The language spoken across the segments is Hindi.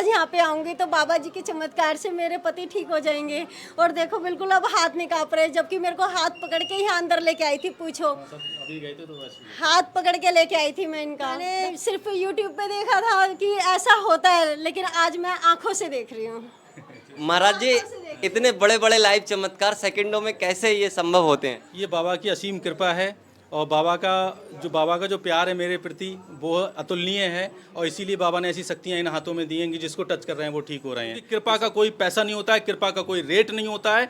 आज यहाँ पे आऊंगी तो बाबा जी के चमत्कार से मेरे पति ठीक हो जाएंगे। और देखो बिल्कुल अब हाथ नहीं कांप रहे, जबकि मेरे को हाथ पकड़ के यहाँ अंदर लेके आई थी। पूछो, अभी गए थे तो बस हाथ पकड़ के लेके आई थी मैं इनका। मैंने सिर्फ यूट्यूब पे देखा था कि ऐसा होता है, लेकिन आज मैं आंखों से देख रही हूँ। महाराज जी, इतने बड़े बड़े लाइव चमत्कार सेकंडों में कैसे ये संभव होते हैं? ये बाबा की असीम कृपा है और बाबा का जो प्यार है मेरे प्रति वो अतुलनीय है और इसीलिए बाबा ने ऐसी शक्तियां इन हाथों में दी हैं कि जिसको टच कर रहे हैं वो ठीक हो रहे हैं। कृपा का कोई पैसा नहीं होता है, कृपा का कोई रेट नहीं होता है,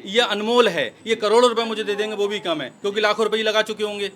ये अनमोल है। ये करोड़ों रुपए मुझे दे देंगे वो भी कम है, क्योंकि लाखों रुपए लगा चुके होंगे।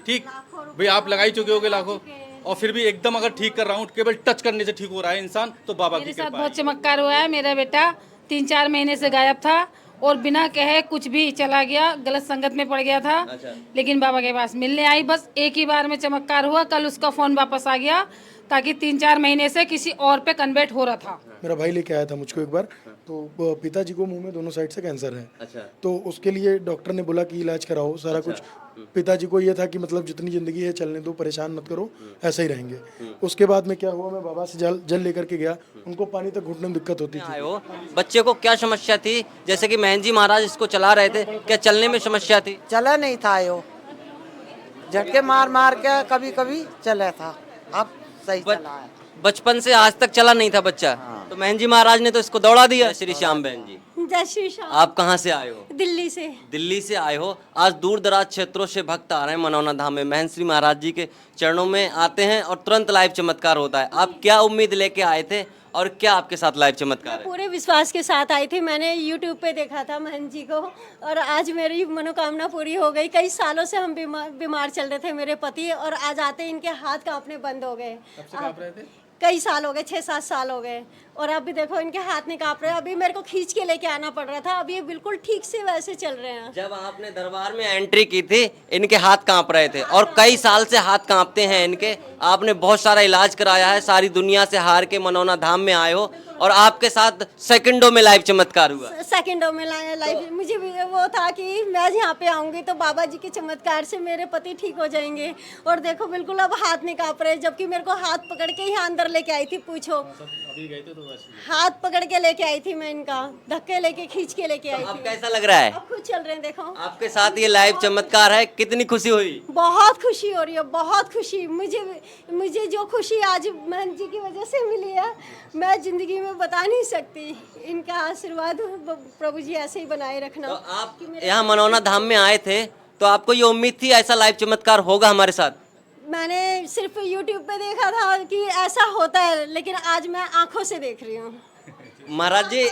ठीक भाई, आप लगा ही चुके होगे लाखों, और फिर भी एकदम अगर ठीक कर रहा हूँ, केवल टच करने से ठीक हो रहा है इंसान, तो बाबा की मेरे साथ कृपा बहुत है। चमत्कार हुआ है। मेरा बेटा 3-4 महीने से गायब था और बिना कहे कुछ भी चला गया, गलत संगत में पड़ गया था। लेकिन बाबा के पास मिलने आई, बस एक ही बार में चमत्कार हुआ। कल उसका फोन वापस आ गया, ताकि 3-4 महीने से किसी और पे कन्वर्ट हो रहा था। मेरा भाई लेके आया था मुझको एक बार, तो पिताजी को मुंह में दोनों साइड से कैंसर है। अच्छा। तो उसके लिए डॉक्टर ने बोला कि इलाज कराओ सारा कुछ। पिताजी को ये था कि मतलब जितनी जिंदगी है चलने दो, परेशान मत करो, ऐसे ही रहेंगे। उसके बाद में क्या हुआ, मैं बाबा से जल लेकर के गया, उनको पानी तक घुटने में दिक्कत होती थी। आए हो, बच्चे को क्या समस्या थी? जैसे कि महन जी महाराज इसको चला रहे थे, क्या चलने में समस्या थी? चला नहीं था, यो झटके मार मार के कभी कभी चला था, अब सही चला है। बचपन से आज तक चला नहीं था बच्चा। तो महन जी महाराज ने तो इसको दौड़ा दिया। श्री श्याम बहन जी, जय श्री श्याम। आप कहाँ से आए हो? दिल्ली से। दिल्ली से आए हो। आज दूर दराज क्षेत्रों से भक्त आ रहे हैं मनौना धाम में, महन श्री महाराज जी के चरणों में आते हैं और तुरंत लाइव चमत्कार होता है। आप क्या उम्मीद लेके आए थे और क्या आपके साथ लाइव चमत्कार है? पूरे विश्वास के साथ आई थी। मैंने यूट्यूब पे देखा था महंत जी को, और आज मेरी मनोकामना पूरी हो गई। कई सालों से हम बीमार चल रहे थे मेरे पति, और आज आते इनके हाथ कांपने बंद हो गए। कई साल हो गए, 6-7 साल हो गए, और अभी देखो इनके हाथ नहीं कांप रहे। अभी मेरे को खींच के लेके आना पड़ रहा था, अभी ये बिल्कुल ठीक से वैसे चल रहे हैं। जब आपने दरबार में एंट्री की थी इनके हाथ कांप रहे थे, और कई साल से हाथ कांपते हैं इनके। आपने बहुत सारा इलाज कराया है, सारी दुनिया से हार के मनौना धाम में आए हो, और आपके साथ सेकंडों में लाइव चमत्कार हुआ। सेकंडों में लाइफ मुझे वो था कि मैं यहाँ पे आऊंगी तो बाबा जी के चमत्कार से मेरे पति ठीक हो जाएंगे। और देखो बिल्कुल अब हाथ नहीं कांप रहे, जबकि मेरे को हाथ पकड़ के यहाँ अंदर लेके आई थी। पूछो, अभी गए थे तो बस हाथ पकड़ के लेके आई थी मैं इनका, धक्के लेके खींच के लेके आई अब थी। कैसा लग रहा है? अब खुद चल रहे हैं, देखो आपके साथ ये लाइव चमत्कार है, कितनी खुशी हुई? बहुत खुशी हो रही है, बहुत खुशी। मुझे जो खुशी आज महंत जी की वजह से मिली है, मैं जिंदगी में बता नहीं सकती। इनका आशीर्वाद प्रभु जी ऐसे ही बनाए रखना। तो आप यहाँ मनौना धाम में आए थे तो आपको ये उम्मीद थी ऐसा लाइव चमत्कार होगा हमारे साथ? मैंने सिर्फ यूट्यूब पे देखा था कि ऐसा होता है, लेकिन आज मैं आंखों से देख रही हूँ। महाराज जी,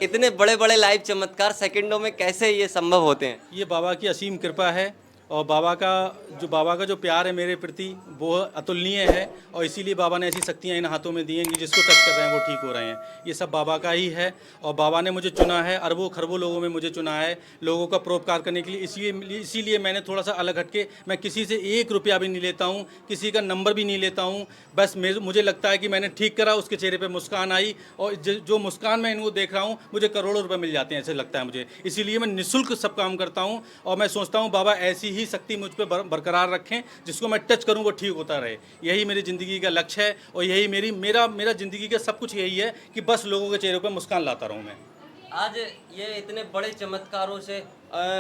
इतने बड़े बड़े लाइव चमत्कार सेकंडों में कैसे ये संभव होते हैं? ये बाबा की असीम कृपा है और बाबा का जो प्यार है मेरे प्रति वो अतुलनीय है और इसीलिए बाबा ने ऐसी शक्तियां इन हाथों में दी हैं कि जिसको टच कर रहे हैं वो ठीक हो रहे हैं। ये सब बाबा का ही है और बाबा ने मुझे चुना है, अरबों खरबों लोगों में मुझे चुना है लोगों का परोपकार करने के लिए। इसीलिए मैंने थोड़ा सा अलग हटके, मैं किसी से 1 रुपया भी नहीं लेता हूँ, किसी का नंबर भी नहीं लेता हूँ। बस मुझे लगता है कि मैंने ठीक करा, उसके चेहरे पर मुस्कान आई, और जो मुस्कान मैं इनको देख रहा हूँ मुझे करोड़ों रुपये मिल जाते हैं, ऐसे लगता है मुझे। इसीलिए मैं निःशुल्क सब काम करता हूँ और मैं सोचता हूँ बाबा ऐसी ही शक्ति मुझ पर बरकरार रखें, जिसको मैं टच करूं वो ठीक होता रहे। यही मेरी ज़िंदगी का लक्ष्य है और यही मेरा ज़िंदगी का सब कुछ यही है कि बस लोगों के चेहरे पर मुस्कान लाता रहूं मैं। आज ये इतने बड़े चमत्कारों से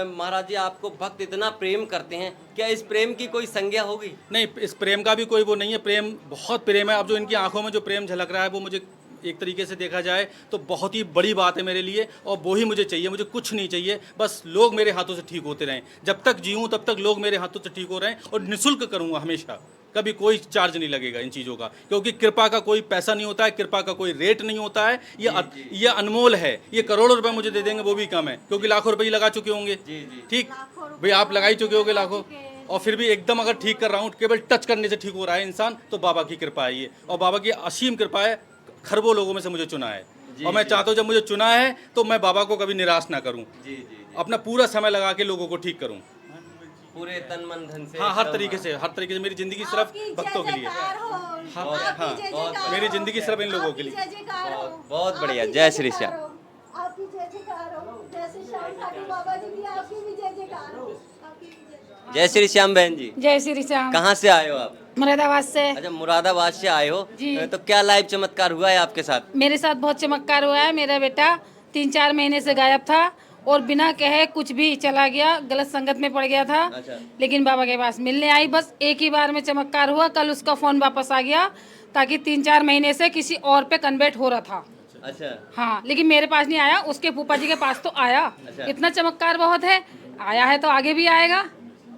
महाराज जी आपको भक्त इतना प्रेम करते हैं, क्या इस प्रेम की कोई संज्ञा होगी? नहीं, इस प्रेम का भी कोई वो नहीं है। प्रेम, बहुत प्रेम है। अब जो इनकी आंखों में जो प्रेम झलक रहा है वो मुझे एक तरीके से देखा जाए तो बहुत ही बड़ी बात है मेरे लिए, और वो ही मुझे चाहिए। मुझे कुछ नहीं चाहिए, बस लोग मेरे हाथों से ठीक होते रहें। जब तक जीऊँ तब तक लोग मेरे हाथों से ठीक हो रहे हैं, और निःशुल्क करूँगा हमेशा, कभी कोई चार्ज नहीं लगेगा इन चीज़ों का, क्योंकि कृपा का कोई पैसा नहीं होता है, कृपा का कोई रेट नहीं होता है। ये अनमोल है। ये करोड़ों रुपए मुझे दे देंगे वो भी कम है, क्योंकि लाखों रुपए लगा चुके होंगे। ठीक भाई, आप लगा ही चुके होगे लाखों, और फिर भी एकदम अगर ठीक कर रहा हूँ, केवल टच करने से ठीक हो रहा है इंसान, तो बाबा की कृपा है ये, और बाबा की असीम कृपा है। खरबों लोगों में से मुझे चुना है, और मैं चाहता हूँ जब मुझे चुना है तो मैं बाबा को कभी निराश ना करूँ, अपना पूरा समय लगा के लोगों को ठीक करूँ, पूरे तन मन धन से। हाँ, हर तरीके से। मेरी जिंदगी सिर्फ भक्तों के लिए। हाँ, मेरी जिंदगी सिर्फ इन लोगों के लिए। बहुत बढ़िया। जय श्री श्याम। आपकी जय जयकार हो। जय श्री श्याम ठाकुर बाबा जी की आपकी भी जय जयकार हो। आपकी भी जय। जय श्री श्याम बहन जी, जय श्री श्याम। कहाँ से आए हो आप? मुरादाबाद से। अच्छा, मुरादाबाद से आए हो। जी। तो क्या लाइव चमत्कार हुआ है आपके साथ? मेरे साथ बहुत चमत्कार हुआ है। मेरा बेटा 3-4 महीने से गायब था और बिना कहे कुछ भी चला गया, गलत संगत में पड़ गया था। अच्छा। लेकिन बाबा के पास मिलने आई, बस एक ही बार में चमत्कार हुआ। कल उसका फ़ोन वापस आ गया, ताकि 3-4 महीने से किसी और पे कन्वर्ट हो रहा था। अच्छा। हाँ, लेकिन मेरे पास नहीं आया, उसके फूफा जी के पास तो आया। अच्छा। इतना चमत्कार बहुत है, आया है तो आगे भी आएगा।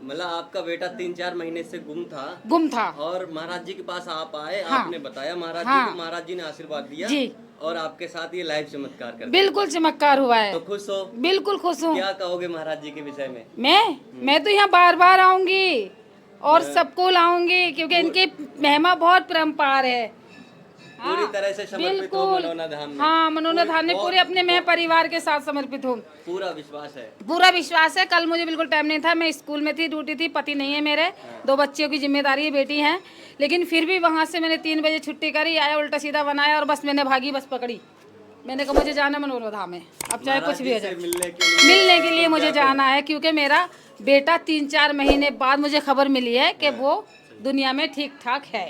मतलब आपका बेटा 3-4 महीने से गुम था और महाराज जी के पास आप आए। हाँ। आपने बताया महाराज जी हाँ। को, महाराज जी ने आशीर्वाद दिया जी। और आपके साथ ये लाइव चमत्कार कर दिया। बिल्कुल चमत्कार हुआ है। तो खुश हो? बिल्कुल खुश हूँ। क्या कहोगे महाराज जी के विषय में? मैं तो यहाँ बार बार आऊंगी और सबको लाऊंगी, क्योंकि इनकी महिमा बहुत परम्पार है। पूरी तरह से समर्पित हो मनोना धाम में। हाँ, मनोना धाम में पूरे अपने मैं परिवार के साथ समर्पित हूँ। पूरा विश्वास है। पूरा विश्वास है। कल मुझे बिल्कुल टाइम नहीं था, मैं स्कूल में थी, ड्यूटी थी, पति नहीं है मेरे, 2 बच्चियों की जिम्मेदारी है, बेटी है। लेकिन फिर भी वहाँ से मैंने 3 बजे छुट्टी करी, आया, उल्टा सीधा बनाया और बस मैंने भागी बस पकड़ी। मैंने कहा मुझे जाना मनोना धाम है, अब चाहे कुछ भी हो जाए। मिलने के लिए मुझे जाना है, क्योंकि मेरा बेटा 3-4 महीने बाद मुझे खबर मिली है कि वो दुनिया में ठीक ठाक है।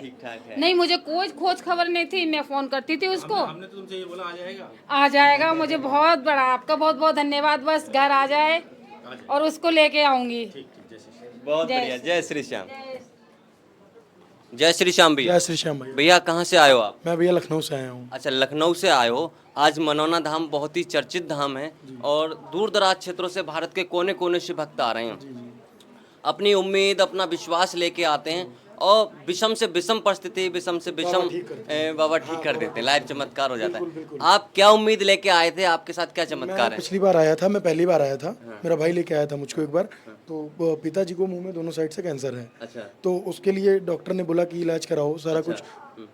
नहीं, मुझे कोई खोज खबर नहीं थी, मैं फोन करती थी उसको। हमने तो तुमसे ये बोला आ जाएगा। आ जाएगा। मुझे बहुत बड़ा आपका बहुत बहुत धन्यवाद। बस घर आ जाए और उसको लेके आऊंगी। बहुत बढ़िया। जय श्री श्याम। जय श्री श्याम भैया। जय श्री श्याम भैया। भैया कहाँ से आए हो आप? मैं भैया लखनऊ से आया हूँ। अच्छा, लखनऊ से आए हो। आज मनोना धाम बहुत ही चर्चित धाम है और दूर दराज क्षेत्रों से भारत के कोने कोने से भक्त आ रहे हैं। अपनी उम्मीद, अपना विश्वास लेके आते हैं और विषम से विषम परिस्थिति, विषम से विषम बाबा ठीक कर देते हैं, लाइव चमत्कार हो जाता है। आप क्या उम्मीद लेके आए थे? आपके साथ क्या चमत्कार है? पिछली बार आया था, मैं पहली बार आया था। मेरा भाई लेके आया था मुझको एक बार। तो पिताजी को मुंह में दोनों साइड से कैंसर है। अच्छा। तो उसके लिए डॉक्टर ने बोला कि इलाज कराओ सारा कुछ।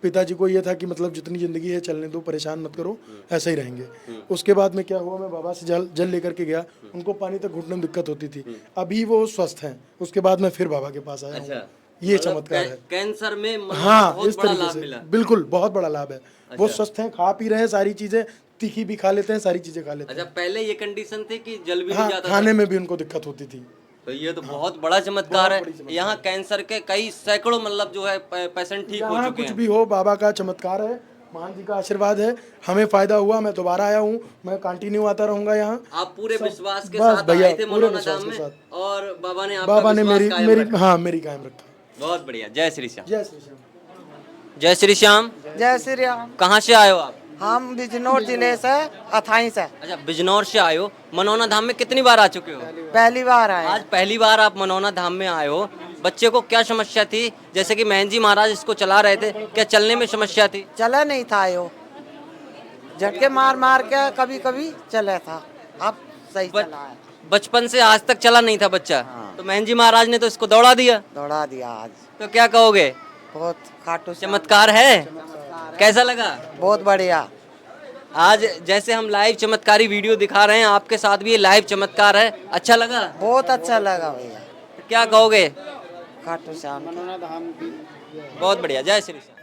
पिताजी को ये था कि मतलब जितनी जिंदगी है चलने दो, परेशान मत करो, ऐसे ही रहेंगे। उसके बाद में क्या हुआ, मैं बाबा से जल लेकर के गया। उनको पानी तक घुटने में दिक्कत होती थी, अभी वो स्वस्थ हैं। उसके बाद मैं फिर बाबा के पास आया हूँ। ये चमत्कार है। कैंसर में हाँ, बहुत इस बड़ा तरीके लाभ से मिला। बिल्कुल बहुत बड़ा लाभ है। वो स्वस्थ हैं, खा पी रहे हैं, सारी चीजें, तीखी भी खा लेते हैं, सारी चीजें खा लेते हैं। अच्छा, पहले ये कंडीशन थी कि जल भी नहीं हाँ, जाता खाने में भी उनको दिक्कत होती थी। तो ये तो बहुत बड़ा चमत्कार है। यहाँ कैंसर के कई सैकड़ों मतलब जो है पेशेंट ठीक हो यहाँ चुके कुछ हैं। भी हो, बाबा का चमत्कार है, महान जी का आशीर्वाद है, हमें फायदा हुआ। मैं दोबारा आया हूँ, मैं कंटिन्यू आता रहूंगा यहाँ। आप पूरे विश्वास के बस साथ भैया, आए थे पूरे मनोना विश्वास धाम के में साथ। और बाबा ने आपका बाबा ने विश्वास कायम रखा। मेरी कायम रखा। बहुत बढ़िया। जय श्री श्याम। जय श्री श्याम। जय श्री श्याम। जय श्री राम। कहाँ से आए हो आप? हम बिजनौर जिले से, अथाई से अच्छा, बिजनौर से आए हो। मनोना धाम में कितनी बार आ चुके हो? पहली बार आए। आज पहली बार आप मनोना धाम में आए हो। बच्चे को क्या समस्या थी? जैसे कि महन जी महाराज इसको चला रहे थे, क्या चलने में समस्या थी? चला नहीं था, यो झटके मार मार के कभी कभी चला था, अब सही चला है। बचपन से आज तक चला नहीं था बच्चा। तो महन जी महाराज ने तो इसको दौड़ा दिया। दौड़ा दिया आज। तो क्या कहोगे? बहुत खाटू श्याम। चमत्कार है। कैसा लगा? बहुत बढ़िया। आज जैसे हम लाइव चमत्कारी वीडियो दिखा रहे हैं, आपके साथ भी ये लाइव चमत्कार है। अच्छा लगा? बहुत अच्छा लगा भैया। क्या कहोगे? खाटू श्याम। बहुत बढ़िया। जय श्री श्याम।